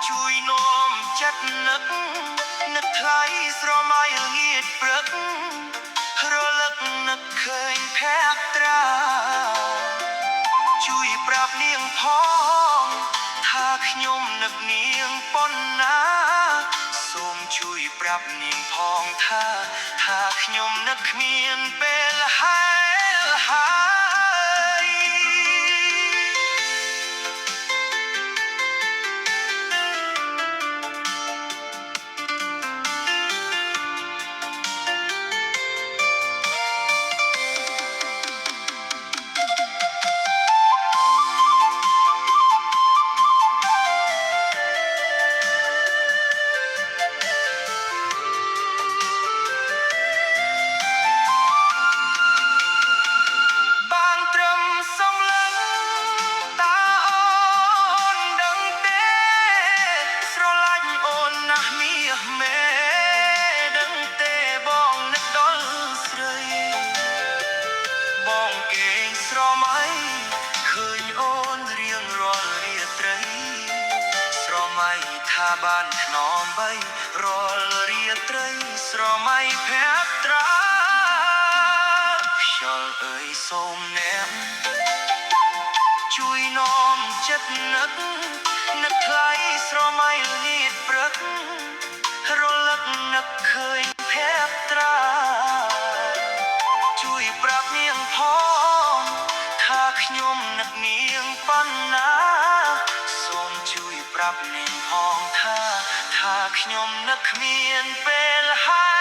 ជួយនាំចិត្តនឹកថ្លៃស្រមៃល្ងាចព្រឹករលឹកនឹកឃើញភក្ត្រាជួយប្រាប់នាងផងថាខ្ញុំនឹកនាងប៉ុណ្ណាសូមជួយប្រាប់នាងផងថាខ្ញុំនឹកគ្មានពេលហើយស្រមៃឃើញអូនរៀងរាល់រាត្រីស្រមៃថាបានថ្នមបីរាល់រាត្រីស្រមៃភក្ត្រាខ្យល់អើយសូមអ្នកជួយនាំចិត្តនឹកថ្លៃស្រមៃល្ងាចព្រឹករលឹកនឹកឃើញភក្ត្រាជួយប្រាប់នាងផងថាខ្ញុំនឹកនាងប៉ុណ្ណាសូមជួយប្រាប់នាងផងថាខ្ញុំនឹកគ្មានពេលហើយ